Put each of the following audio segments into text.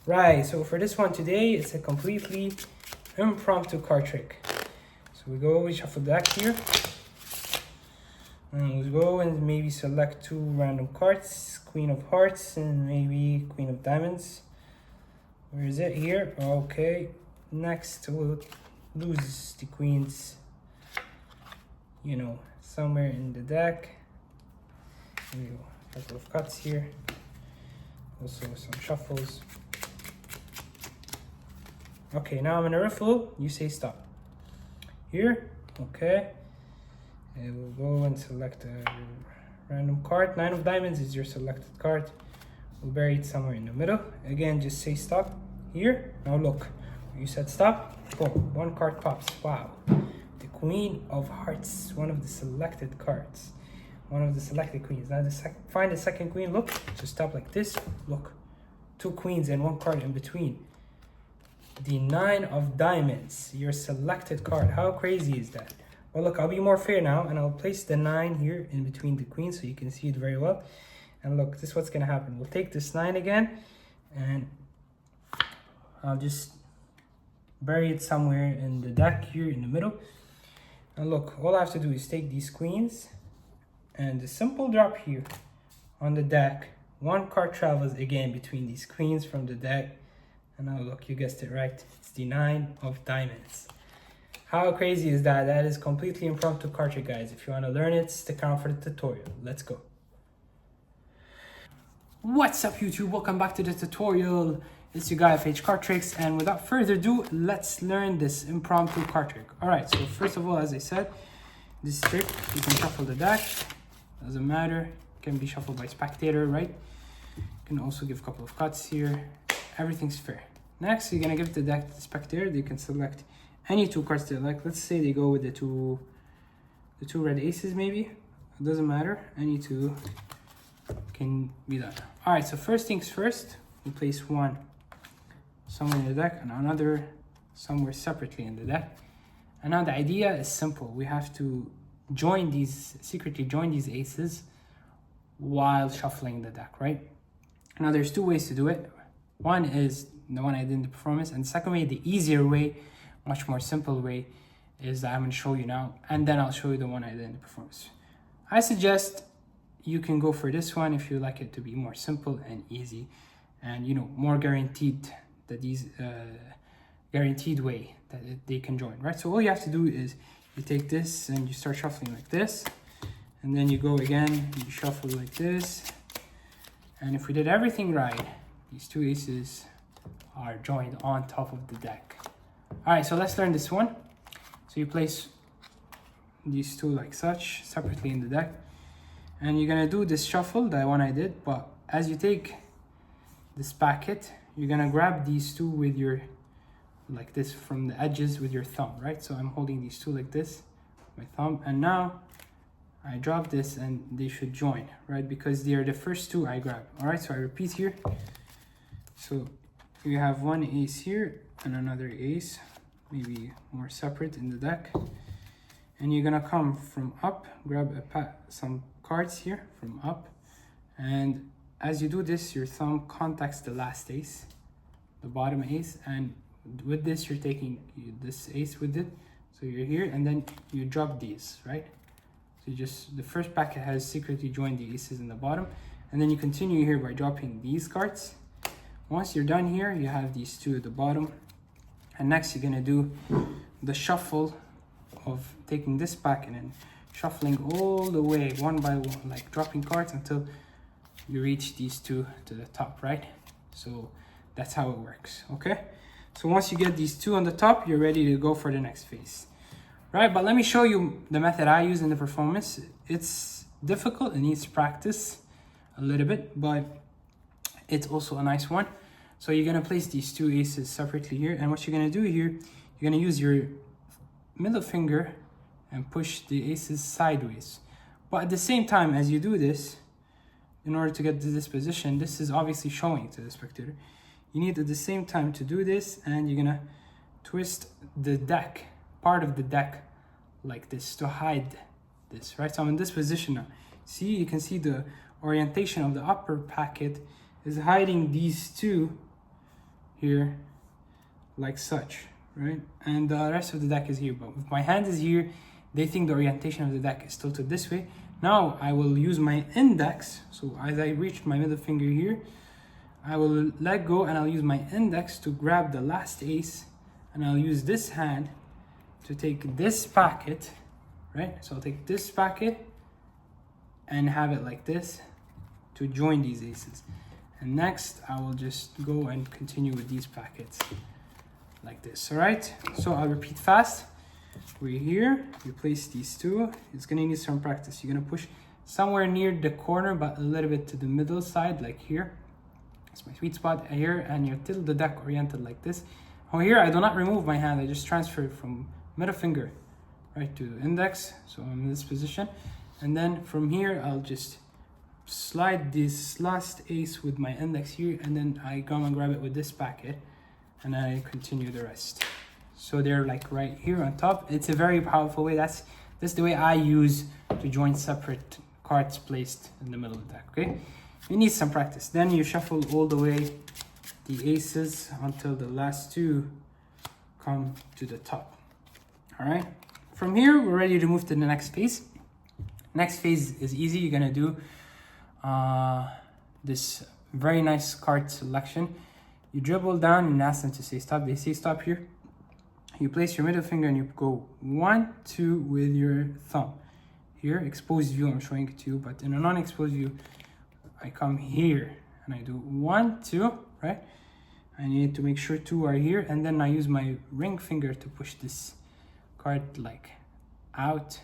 Right, so for this one today, it's a completely impromptu card trick. So we shuffle the deck here. And we go and maybe select two random cards, Queen of Hearts and maybe Queen of Diamonds. Where is it? Here. Okay. Next, we'll lose the queens, somewhere in the deck. Here we go. A couple of cuts here. Also some shuffles. Okay, now I'm gonna riffle. You say stop. Here. Okay. And we'll go and select a random card. 9 of Diamonds is your selected card. We'll bury it somewhere in the middle. Again, just say stop. Here. Now look. You said stop. Boom. One card pops. Wow. The Queen of Hearts. One of the selected cards. One of the selected queens. Now find the second queen. Look. Just stop like this. Look. 2 queens and 1 card in between. The 9 of Diamonds. Your selected card. How crazy is that? Well, look, I'll be more fair now, and I'll place the 9 here in between the queens so you can see it very well. And look, this is what's going to happen. We'll take this 9 again, and I'll just bury it somewhere in the deck here in the middle. And look, all I have to do is take these queens, and the simple drop here on the deck. 1 card travels again between these queens from the deck. And now look, you guessed it right. It's the 9 of Diamonds. How crazy is that? That is completely impromptu card trick, guys. If you want to learn it, stick around for the tutorial. Let's go. What's up, YouTube? Welcome back to the tutorial. It's your guy FH Card Tricks, and without further ado, let's learn this impromptu card trick. Alright, so first of all, as I said, this trick, you can shuffle the deck. Doesn't matter. It can be shuffled by spectator, right? You can also give a couple of cuts here. Everything's fair. Next, you're gonna give the deck to the spectator. They can select any 2 cards they like. Let's say they go with the two red aces, maybe. It doesn't matter. Any 2 can be done. All right, so first things first, we place 1 somewhere in the deck and another somewhere separately in the deck. And now the idea is simple. We have to secretly join these aces while shuffling the deck, right? Now there's 2 ways to do it. One is the one I did in the performance, and the second way, the easier way, much more simple way, is that I'm going to show you now, and then I'll show you the one I did in the performance. I suggest you can go for this one if you like it to be more simple and easy, and more guaranteed, that these guaranteed way that they can join, right? So all you have to do is you take this and you start shuffling like this, and then you go again, you shuffle like this, and if we did everything right, these 2 aces are joined on top of the deck. All right, so let's learn this one. So you place these 2 like such separately in the deck, and you're gonna do this shuffle, that one I did, but as you take this packet, you're gonna grab these 2 with your, like this, from the edges with your thumb, right? So I'm holding these 2 like this, my thumb, and now I drop this and they should join, right? Because they are the first 2 I grab. All right, so I repeat here. So you have 1 ace here and another ace, maybe more separate in the deck, and you're gonna come from up, grab some cards here from up, and as you do this, your thumb contacts the last ace, the bottom ace, and with this you're taking this ace with it, so you're here, and then you drop these, right? So the first packet has secretly joined the aces in the bottom, and then you continue here by dropping these cards. Once you're done here, you have these 2 at the bottom. And next you're gonna do the shuffle of taking this pack and then shuffling all the way, one by one, like dropping cards until you reach these 2 to the top, right? So that's how it works, okay? So once you get these 2 on the top, you're ready to go for the next phase. Right, but let me show you the method I use in the performance. It's difficult, it needs practice a little bit, but it's also a nice one. So you're gonna place these 2 aces separately here, and what you're gonna do here, you're gonna use your middle finger and push the aces sideways. But at the same time as you do this, in order to get to this position, this is obviously showing to the spectator. You need at the same time to do this, and you're gonna twist the deck, part of the deck, like this to hide this, right? So I'm in this position now. See, you can see the orientation of the upper packet is hiding these 2 here like such, right? And the rest of the deck is here, but if my hand is here, they think the orientation of the deck is tilted this way. Now I will use my index. So as I reach my middle finger here, I will let go and I'll use my index to grab the last ace, and I'll use this hand to take this packet, right? So I'll take this packet and have it like this to join these aces. And next I will just go and continue with these packets like this, all right? So I'll repeat fast. We're here, you place these two. It's gonna need some practice. You're gonna push somewhere near the corner, but a little bit to the middle side, like here. It's my sweet spot here, and you tilt the deck oriented like this. Oh, here I do not remove my hand, I just transfer it from middle finger right to the index. So I'm in this position, and then from here I'll just slide this last ace with my index here, and then I come and grab it with this packet, and I continue the rest. So they're like right here on top. It's a very powerful way. That's the way I use to join separate cards placed in the middle of the deck, okay? You need some practice. Then you shuffle all the way the aces until the last two come to the top, all right? From here, we're ready to move to the next phase. Next phase is easy. You're gonna do this very nice card selection. You dribble down and ask them to say stop. They say stop here. You place your middle finger and you go 1, 2 with your thumb. Here, exposed view, I'm showing it to you, but in a non-exposed view, I come here and I do 1, 2, right? I need to make sure 2 are here, and then I use my ring finger to push this card like out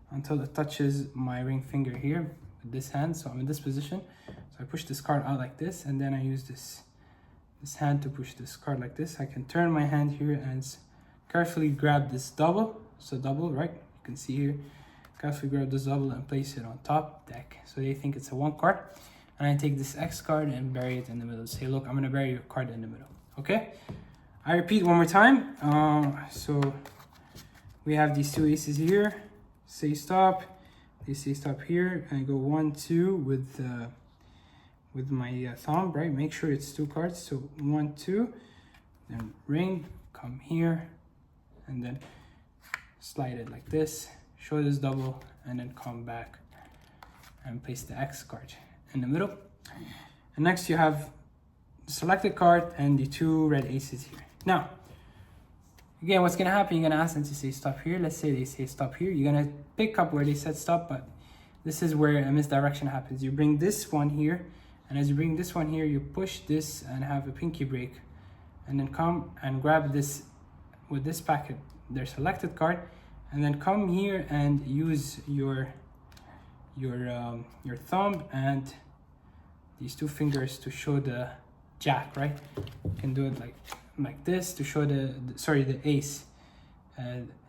until it touches my ring finger here with this hand. So I'm in this position. So I push this card out like this, and then I use this hand to push this card like this. I can turn my hand here and carefully grab this double. So double, right? You can see here. Carefully grab this double and place it on top deck. So they think it's a 1 card. And I take this X card and bury it in the middle. Say, look, I'm gonna bury your card in the middle. Okay? I repeat one more time. So we have these 2 aces here. Say stop. They say stop here. And I go 1, 2 with my thumb, right? Make sure it's 2 cards. So 1, 2, then ring, come here, and then slide it like this, show this double, and then come back and place the X card in the middle. And next you have the selected card and the 2 red aces here. Now, again, what's gonna happen, you're gonna ask them to say stop here. Let's say they say stop here. You're gonna pick up where they said stop, but this is where a misdirection happens. You bring this one here, and as you bring this one here, you push this and have a pinky break, and then come and grab this with this packet, their selected card, and then come here and use your thumb and these 2 fingers to show the jack, right? You can do it like this to show the ace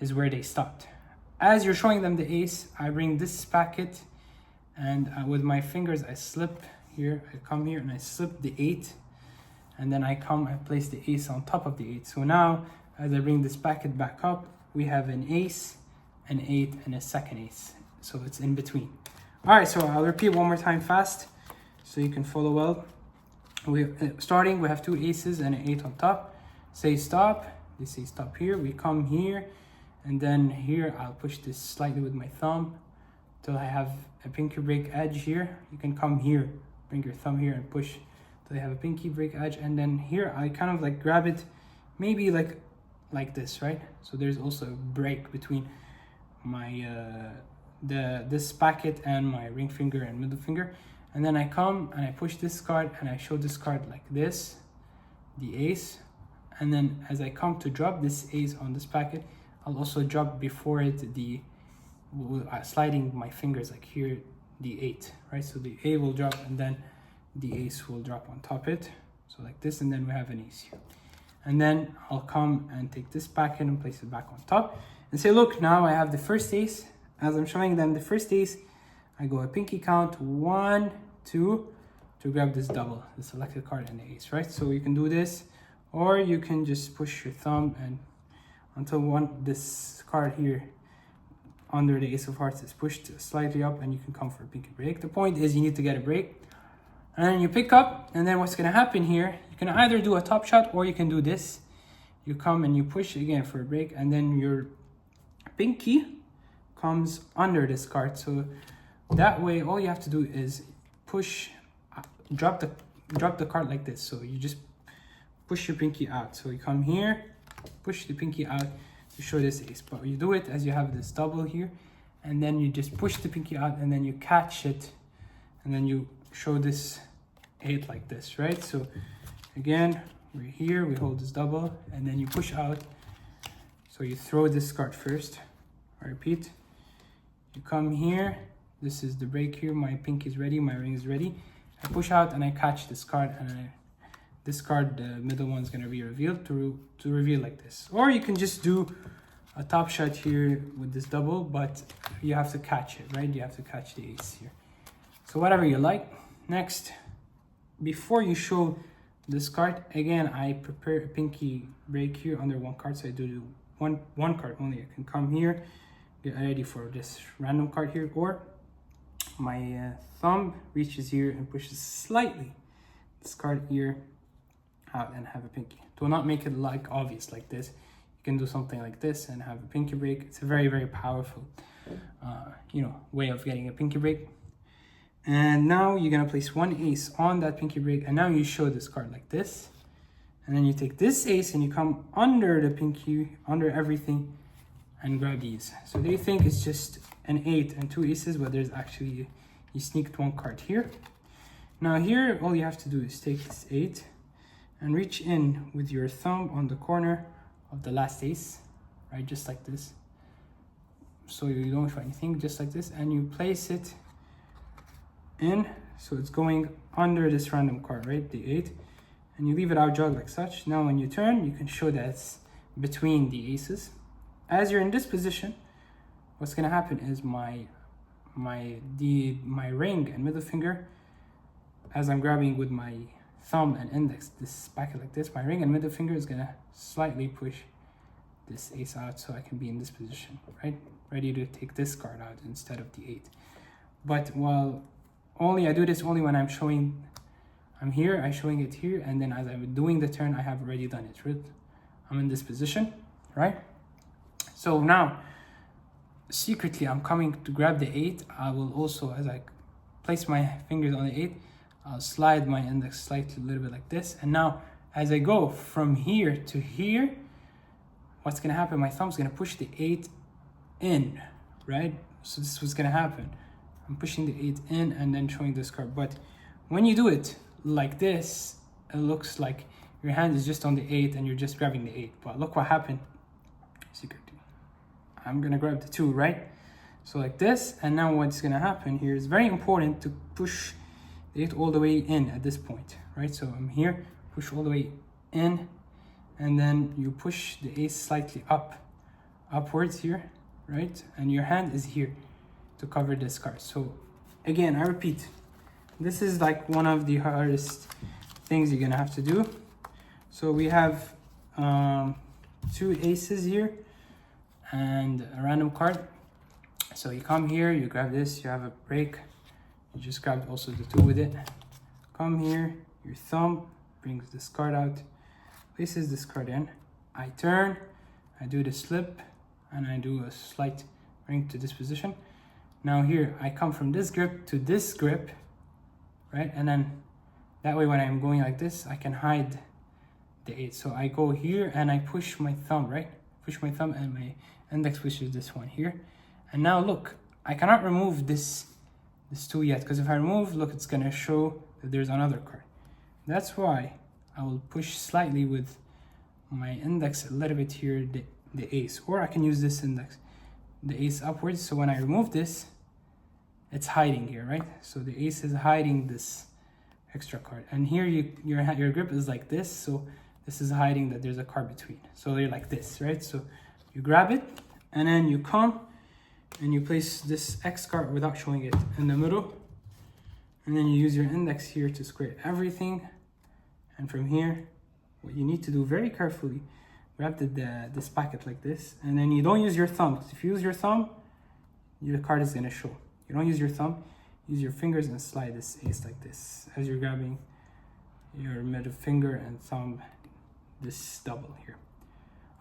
is where they stopped. As you're showing them the ace, I bring this packet, and with my fingers I slip here, I come here and I slip the 8, and then I come and place the ace on top of the 8. So now, as I bring this packet back up, we have an ace, an 8, and a second ace. So it's in between. All right, so I'll repeat one more time fast so you can follow well. Starting, we have 2 aces and an 8 on top. Say stop, they say stop here. We come here, and then here I'll push this slightly with my thumb till I have a pinky break edge here. You can come here, bring your thumb here and push till you have a pinky break edge, and then here I kind of like grab it, maybe like this, right? So there's also a break between my this packet and my ring finger and middle finger, and then I come and I push this card and I show this card like this, the ace, and then as I come to drop this ace on this packet, I'll also drop before it sliding my fingers like here, the 8, right? So the A will drop and then the ace will drop on top it, so like this, and then we have an ace here. And then I'll come and take this packet and place it back on top and say, look, now I have the first ace. As I'm showing them the first ace, I go a pinky count 1, 2 to grab this double, the selected card and the ace, right? So you can do this, or you can just push your thumb and until this card here under the ace of hearts is pushed slightly up, and you can come for a pinky break. The point is you need to get a break, And then you pick up, and then what's gonna happen here, you can either do a top shot or you can do this. You come and you push again for a break, and then your pinky comes under this card. So that way, all you have to do is push, drop the card like this. So you just push your pinky out. So you come here, push the pinky out to show this ace. But you do it as you have this double here, and then you just push the pinky out, and then you catch it, and then you show this 8 like this, right? So again, we're here, we hold this double, and then you push out. So you throw this card first. I repeat, you come here, this is the break here, my pinky is ready, my ring is ready. I push out and I catch this card, and this card, the middle one, is going to be revealed to reveal like this. Or you can just do a top shot here with this double, but you have to catch it, right? You have to catch the ace here. So whatever you like. Next, before you show this card, again, I prepare a pinky break here under one card. So I do one card only. I can come here, get ready for this random card here, or my thumb reaches here and pushes slightly this card here out and have a pinky. Do not make it like obvious like this. You can do something like this and have a pinky break. It's a very, very powerful way of getting a pinky break. And now you're gonna place one ace on that pinky break, and now you show this card like this, and then you take this ace and you come under the pinky, under everything, and grab these. So they think it's just an 8 and 2 aces, but there's actually, you sneaked one card here. Now here, all you have to do is take this 8 and reach in with your thumb on the corner of the last ace, right? Just like this. So you don't show anything, just like this, and you place it in, so it's going under this random card, right? The 8, and you leave it out jog like such. Now when you turn, you can show that it's between the aces. As you're in this position, what's gonna happen is my ring and middle finger, as I'm grabbing with my thumb and index this packet like this, my ring and middle finger is gonna slightly push this ace out, so I can be in this position, right? Ready to take this card out instead of the 8. But while I do this only when I'm showing, I'm showing it here, and then as I'm doing the turn, I have already done it, right? I'm in this position, right? So now, secretly, I'm coming to grab the 8. I will also, as I place my fingers on the 8, I'll slide my index slightly a little bit like this. And now, as I go from here to here, what's gonna happen? My thumb's gonna push the 8 in, right? So this is what's gonna happen. I'm pushing the 8 in and then showing this card. But when you do it like this, it looks like your hand is just on the 8 and you're just grabbing the 8. But look what happened. Secretly, I'm gonna grab the 2, right? So like this, and now what's gonna happen here is very important to push the 8 all the way in at this point, right? So I'm here, push all the way in, and then you push the ace slightly upwards here, right? And your hand is here to cover this card. So again, I repeat, this is like one of the hardest things you're gonna have to do. So we have 2 aces here and a random card. So you come here, you grab this, you have a break, you just grabbed also the 2 with it. Come here, your thumb brings this card out, places this card in. I turn, I do the slip, and I do a slight ring to this position. Now here, I come from this grip to this grip, right? And then that way when I'm going like this, I can hide the 8. So I go here and I push my thumb, right? Push my thumb and my index pushes this one here. And now look, I cannot remove this 2 yet, because if I remove, look, it's gonna show that there's another card. That's why I will push slightly with my index a little bit here, the ace, or I can use this index, the ace upwards. So when I remove this, it's hiding here, right? So the ace is hiding this extra card, and here your grip is like this, so this is hiding that there's a card between. So you're like this, right? So you grab it, and then you come and you place this X card without showing it in the middle, and then you use your index here to square everything. And from here, what you need to do very carefully, grab this packet like this, and then you don't use your thumb, because if you use your thumb, your card is gonna show. You don't use your thumb, use your fingers and slide this ace like this as you're grabbing your middle finger and thumb, this double here.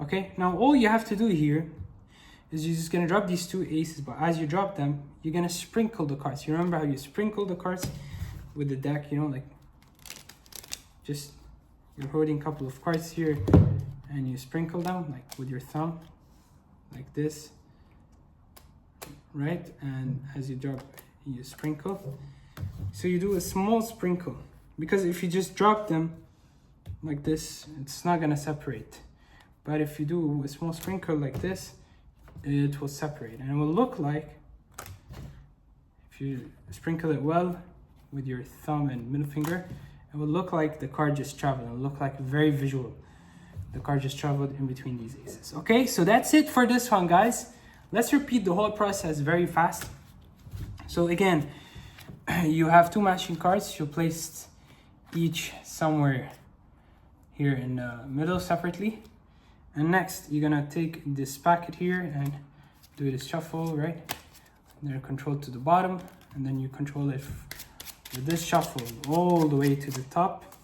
Okay, now all you have to do here is you're just gonna drop these two aces, but as you drop them, you're gonna sprinkle the cards. You remember how you sprinkle the cards with the deck, you know, like just you're holding a couple of cards here and you sprinkle them like with your thumb, like this, right? And as you drop, you sprinkle. So you do a small sprinkle, because if you just drop them like this, it's not gonna separate. But if you do a small sprinkle like this, it will separate, and it will look like, if you sprinkle it well with your thumb and middle finger, it will look like the card just traveled. It will look like very visual. The card just traveled in between these aces. Okay, so that's it for this one, guys. Let's repeat the whole process very fast. So again, you have two matching cards. You placed each somewhere here in the middle separately. And next, you're gonna take this packet here and do this shuffle, right? And then control to the bottom, and then you control it with this shuffle all the way to the top.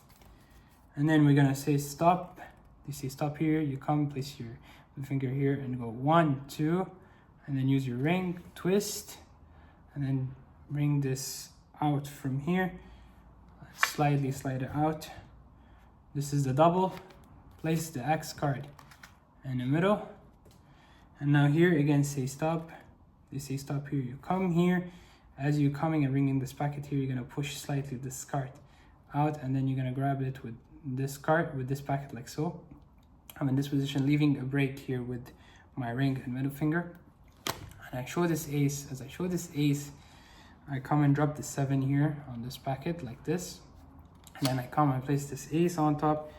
And then we're gonna say stop. You say stop here, you come, place your finger here and go 1, 2, and then use your ring, twist, and then bring this out from here. Slightly slide it out. This is the double. Place the X card in the middle, and now here again say stop. They say stop here, you come here. As you're coming and bringing this packet here, you're gonna push slightly this card out, and then you're gonna grab it with this card, with this packet like so. I'm in this position, leaving a break here with my ring and middle finger, and I show this ace. As I show this ace, I come and drop the 7 here on this packet like this, and then I come and place this ace on top.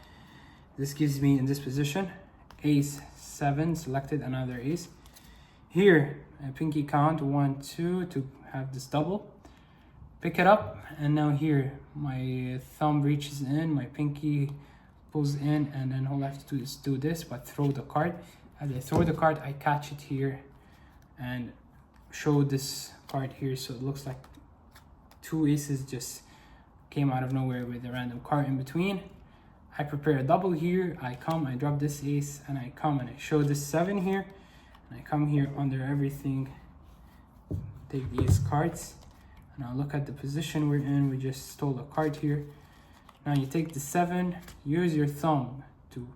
This gives me, in this position, ace 7 selected, another ace. Here, a pinky count 1, 2 to have this double. Pick it up, and now here my thumb reaches in, my pinky pulls in, and then all I have to do is do this, but throw the card. As I throw the card, I catch it here and show this card here, so it looks like two aces just came out of nowhere with a random card in between. I prepare a double here, I come, I drop this ace, and I come and I show this 7 here, and I come here under everything, take these cards, and I'll look at the position we're in. We just stole a card here. Now you take the 7, use your thumb to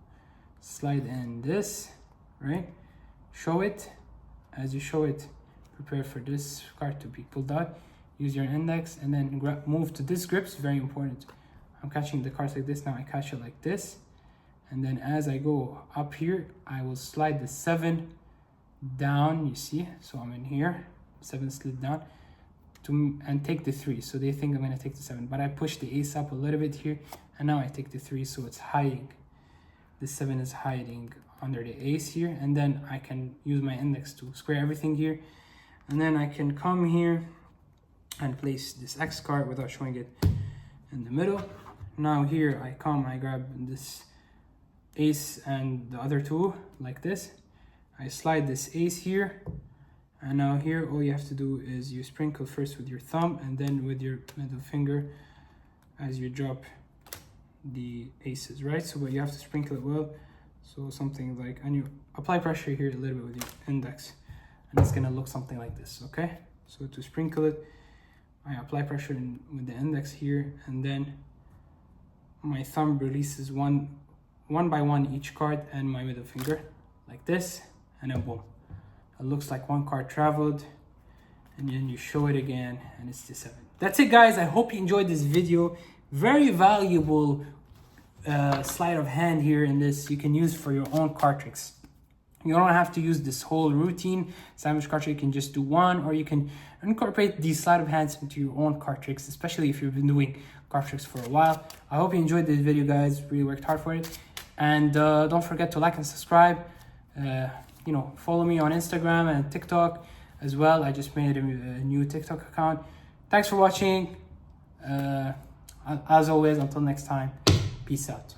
slide in this, right? Show it. As you show it, prepare for this card to be pulled out. Use your index, and then move to this grips, very important. I'm catching the cards like this. Now I catch it like this, and then as I go up here, I will slide the 7 down, you see, so I'm in here, 7 slid down and take the 3. So they think I'm going to take the 7, but I push the ace up a little bit here, and now I take the 3, so it's hiding. The 7 is hiding under the ace here, and then I can use my index to square everything here, and then I can come here and place this X card without showing it in the middle. Now here I come, I grab this ace and the other 2 like this. I slide this ace here, and now here all you have to do is you sprinkle first with your thumb and then with your middle finger as you drop the aces, right? So but you have to sprinkle it well, so something like, and you apply pressure here a little bit with your index, and it's gonna look something like this. Okay, so to sprinkle it, I apply pressure with the index here, and then my thumb releases one by one each card, and my middle finger like this, and then boom, it looks like one card traveled, and then you show it again and it's the 7. That's it, guys. I hope you enjoyed this video. Very valuable sleight of hand here in this. You can use for your own card tricks. You don't have to use this whole routine sandwich card trick. You can just do one, or you can incorporate these sleight of hands into your own card tricks, especially if you've been doing card tricks for a while. I hope you enjoyed this video, guys. Really worked hard for it. And don't forget to like and subscribe. You know, follow me on Instagram and TikTok as well. I just made a new TikTok account. Thanks for watching. As always, until next time, peace out.